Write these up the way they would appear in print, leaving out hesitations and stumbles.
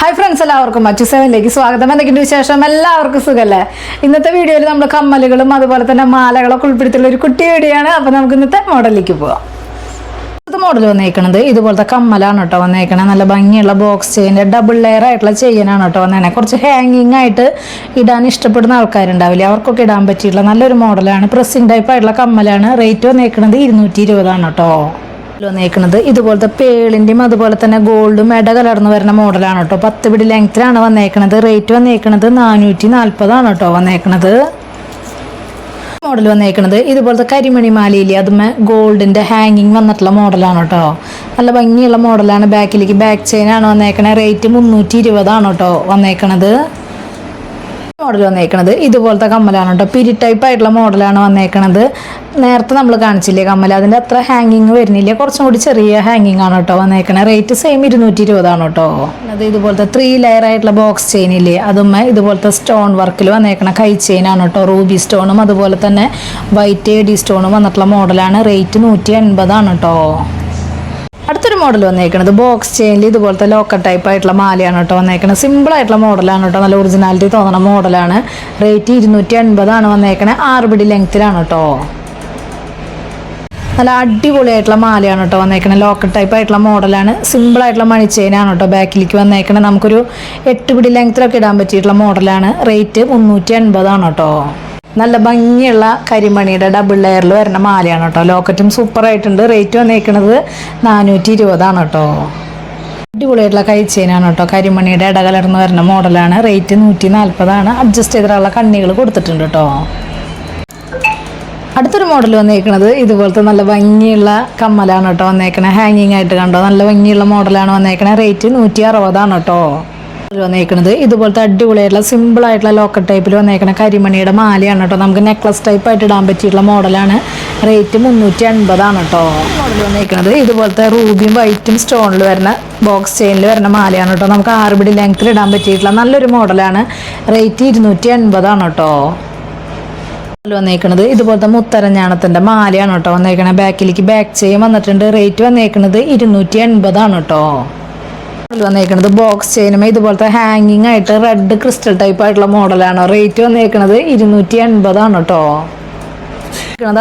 Hi friends, എല്ലാവർക്കും മച്ചു സെവനിലേക്ക് സ്വാഗതം. എന്തൊക്കെയുണ്ട് വിശേഷം? എല്ലാവർക്കും സുഖമല്ലേ? ഇന്നത്തെ വീഡിയോയിൽ നമ്മൾ കമ്മലുകളും അതുപോലെ തന്നെ മാലകളൊക്കെ ഉൾപ്പെടുത്തിയുള്ള ഒരു കുട്ടി വീഡിയോ ആണ്. അപ്പോൾ നമുക്ക് ഇന്നത്തെ മോഡലിലേക്ക് പോവാം. ഇന്നത്തെ മോഡൽ വന്നേക്കണത് ഇതുപോലത്തെ കമ്മലാണ് കേട്ടോ വന്നേക്കണേ. നല്ല ഭംഗിയുള്ള ബോക്സ് ചെയിൻ്റെ ഡബിൾ ലെയർ ആയിട്ടുള്ള ചെയിനാണ് കേട്ടോ വന്നേക്കണേ. കുറച്ച് ഹാങ്ങിങ് ആയിട്ട് ഇടാൻ ഇഷ്ടപ്പെടുന്ന ആൾക്കാരുണ്ടാവില്ലേ, അവർക്കൊക്കെ ഇടാൻ പറ്റിയിട്ടുള്ള നല്ലൊരു മോഡലാണ്. പ്രസ്സിങ് ടൈപ്പ് ആയിട്ടുള്ള കമ്മലാണ്. റേറ്റ് വന്നേക്കണത് 220 കേട്ടോ. വന്നേക്കുന്നത് ഇതുപോലത്തെ പേളിൻ്റെയും അതുപോലെ തന്നെ ഗോൾഡും ഇട കലർന്ന് വരുന്ന മോഡലാണ് കേട്ടോ. 10 പിടി ലെങ്ത്തിലാണ് വന്നേക്കണത്. റേറ്റ് വന്നേക്കണത് 440 കേട്ടോ വന്നേക്കണത്. മോഡൽ വന്നേക്കണത് ഇതുപോലത്തെ കരിമണി മാലയില്ലേ, അതുമേ ഗോൾഡിൻ്റെ ഹാങ്ങിങ് വന്നിട്ടുള്ള മോഡലാണ് കേട്ടോ. നല്ല ഭംഗിയുള്ള മോഡലാണ്. ബാക്കിലേക്ക് ബാക്ക് ചെയിൻ ആണ് വന്നേക്കണത്. റേറ്റ് 320 കേട്ടോ വന്നേക്കണത്. മോഡൽ വന്നേക്കണത് ഇതുപോലത്തെ കമ്മലാണ് കേട്ടോ. പിരി ടൈപ്പ് ആയിട്ടുള്ള മോഡലാണ് വന്നേക്കണത്. നേരത്തെ നമ്മൾ കാണിച്ചില്ലേ കമ്മൽ, അതിൻ്റെ അത്ര ഹാങ്ങിങ് വരുന്നില്ല, കുറച്ചും കൂടി ചെറിയ ഹാങ്ങിങ് ആണ് കേട്ടോ വന്നേക്കണത്. റേറ്റ് സെയിം 220 കേട്ടോ. അത് ഇതുപോലത്തെ 3 ലെയർ ആയിട്ടുള്ള ബോക്സ് ചെയിൻ ഇല്ലേ, അതും ഇതുപോലത്തെ സ്റ്റോൺ വർക്കിൽ വന്നേക്കണ കൈ ചെയിൻ ആണ് കേട്ടോ. റൂബി സ്റ്റോണും അതുപോലെ തന്നെ വൈറ്റ് എഡി സ്റ്റോണും വന്നിട്ടുള്ള മോഡലാണ്. റേറ്റ് 180 കേട്ടോ. അടുത്തൊരു മോഡൽ വന്നേക്കണത് ബോക്സ് ചെയിനിൽ ഇതുപോലത്തെ ലോക്കർ ടൈപ്പ് ആയിട്ടുള്ള മാലയാണ് കേട്ടോ വന്നേക്കണത്. സിമ്പിൾ ആയിട്ടുള്ള മോഡലാണ് കേട്ടോ. നല്ല ഒറിജിനാലിറ്റി തോന്നുന്ന മോഡലാണ്. റേറ്റ് 280 വന്നേക്കണത്. 6 പിടി ലെങ്ത്തിലാണ് കേട്ടോ. നല്ല അടിപൊളിയായിട്ടുള്ള മാലയാണ് കേട്ടോ വന്നേക്കണത്. ലോക്കർ ടൈപ്പ് ആയിട്ടുള്ള മോഡലാണ്. സിമ്പിൾ ആയിട്ടുള്ള മണി ചെയിനാണ് കേട്ടോ ബാക്കിലേക്ക് വന്നേക്കണത്. നമുക്കൊരു 8 പിടി ലെങ്ത്തിലൊക്കെ ഇടാൻ പറ്റിയിട്ടുള്ള മോഡലാണ്. റേറ്റ് 380 കേട്ടോ. നല്ല ഭംഗിയുള്ള കരിമണിയുടെ ഡബിൾ ലെയറിൽ വരുന്ന മാലയാണ് കേട്ടോ. ലോക്കറ്റും സൂപ്പറായിട്ടുണ്ട്. റേറ്റ് വന്നേക്കണത് 420 കേട്ടോ. അടിപൊളിയായിട്ടുള്ള കൈ ചെയിനാണ് കേട്ടോ. കരിമണിയുടെ ഇടകലർന്ന് വരുന്ന മോഡലാണ്. റേറ്റ് 140. അഡ്ജസ്റ്റ് ചെയ്തിട്ടുള്ള കണ്ണികൾ കൊടുത്തിട്ടുണ്ട് കേട്ടോ. അടുത്തൊരു മോഡൽ വന്നേക്കണത് ഇതുപോലത്തെ നല്ല ഭംഗിയുള്ള കമ്മലാണ് കേട്ടോ വന്നേക്കണേ. ഹാങ്ങിങ് ആയിട്ട് കണ്ടോ, നല്ല ഭംഗിയുള്ള മോഡലാണ് വന്നേക്കണേ. റേറ്റ് 160 കേട്ടോ. വന്നേക്കണത് ഇതുപോലത്തെ അടിപൊളിയായിട്ടുള്ള സിമ്പിൾ ആയിട്ടുള്ള ലോക്കർ ടൈപ്പിൽ വന്നേക്കണ കരിമണിയുടെ മാലയാണ് കേട്ടോ. നമുക്ക് നെക്ലസ് ടൈപ്പ് ആയിട്ട് ഇടാൻ പറ്റിയിട്ടുള്ള മോഡലാണ്. റേറ്റ് 380 കേട്ടോ. മോഡൽ വന്നേക്കണത് ഇതുപോലത്തെ റൂബിയും വൈറ്റും സ്റ്റോണിൽ വരുന്ന ബോക്സ് ചെയിനിൽ വരുന്ന മാലയാണ് കേട്ടോ. നമുക്ക് 6 പിടി ലെങ്ത്തിൽ ഇടാൻ പറ്റിയിട്ടുള്ള നല്ലൊരു മോഡലാണ്. റേറ്റ് 280 കേട്ടോ. വന്നേക്കണത് ഇതുപോലത്തെ മുത്തരഞ്ഞാണത്തിന്റെ മാലയാണ് കേട്ടോ വന്നേക്കണേ. ബാക്കിലേക്ക് ബാക്ക് ചെയിൻ വന്നിട്ടുണ്ട്. റേറ്റ് വന്നേക്കണത് 280 കേട്ടോ. വന്നേക്കണത് ബോക്സ് ചെയിനും ഇതുപോലത്തെ ഹാങ്ങിങ് ആയിട്ട് റെഡ് ക്രിസ്റ്റൽ ടൈപ്പ് ആയിട്ടുള്ള മോഡലാണ്. റേറ്റ് വന്നേക്കണത് 280 കേട്ടോ.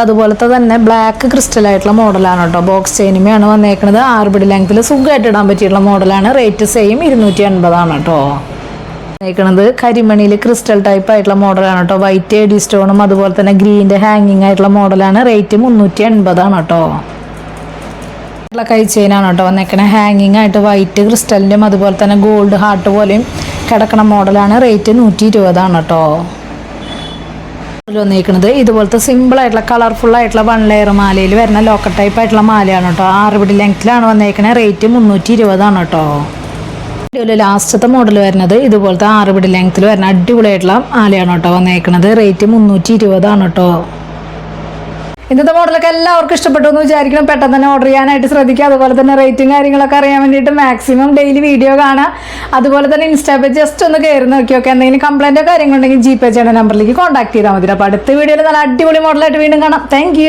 അതുപോലത്തെ തന്നെ ബ്ലാക്ക് ക്രിസ്റ്റൽ ആയിട്ടുള്ള മോഡലാണ് കേട്ടോ. ബോക്സ് ചെയിനുമാണ് വന്നേക്കണത്. 6 പിടി ലെങ്ത്തിൽ സുഖമായിട്ട് ഇടാൻ പറ്റിയിട്ടുള്ള മോഡലാണ്. റേറ്റ് സെയിം 280 കേട്ടോ. വന്നേക്കണത് കരിമണിയിൽ ക്രിസ്റ്റൽ ടൈപ്പ് ആയിട്ടുള്ള മോഡലാണ് കേട്ടോ. വൈറ്റ് എഡി സ്റ്റോണും അതുപോലെ തന്നെ ഗ്രീൻ്റെ ഹാങ്ങിങ് ആയിട്ടുള്ള മോഡലാണ്. റേറ്റ് 380 കേട്ടോ. കൈ ചെയിനാണ് കേട്ടോ വന്നേക്കണേ. ഹാങ്ങിങ് ആയിട്ട് വൈറ്റ് ക്രിസ്റ്റലിൻ്റെയും അതുപോലെ തന്നെ ഗോൾഡ് ഹാർട്ട് പോലെയും കിടക്കണ മോഡലാണ്. റേറ്റ് 120 കേട്ടോ. വന്നേക്കണത് ഇതുപോലത്തെ സിമ്പിൾ ആയിട്ടുള്ള കളർഫുൾ ആയിട്ടുള്ള 1 ലെയർ മാലയിൽ വരുന്ന ലോക്കർ ടൈപ്പ് ആയിട്ടുള്ള മാലയാണ് കേട്ടോ. 6 പിടി ലെങ്ത്തിലാണ് വന്നേക്കണേ. റേറ്റ് 320 കേട്ടോ. ലാസ്റ്റത്തെ മോഡൽ വരുന്നത് ഇതുപോലത്തെ 6 പിടി ലെങ്ത്തിൽ വരുന്ന അടിപൊളിയായിട്ടുള്ള മാലയാണ് കേട്ടോ വന്നേക്കണത്. റേറ്റ് 320 കേട്ടോ. ഇന്നത്തെ മോഡലൊക്കെ എല്ലാവർക്കും ഇഷ്ടപ്പെട്ടു എന്ന് വിചാരിക്കണം. പെട്ടെന്ന് തന്നെ ഓർഡർ ചെയ്യാനായിട്ട് ശ്രദ്ധിക്കുക. അതുപോലെ തന്നെ റേറ്റും കാര്യങ്ങളൊക്കെ അറിയാൻ വേണ്ടിയിട്ട് മാക്സിമം ഡെയിലി വീഡിയോ കാണാം. അതുപോലെ തന്നെ ഇൻസ്റ്റാ പേജ് ജസ്റ്റ് ഒന്ന് കയറി നോക്കിയൊക്കെ എന്തെങ്കിലും കംപ്ലൈൻറ്റോ കാര്യങ്ങളുണ്ടെങ്കിൽ GPay ചെയ്യുന്ന നമ്പറിലേക്ക് കോൺടാക്ട് ചെയ്താൽ മതി. അപ്പോൾ അടുത്ത വീഡിയോയിൽ നല്ല അടിപൊളി മോഡലായിട്ട് വീണ്ടും കാണാം. താങ്ക്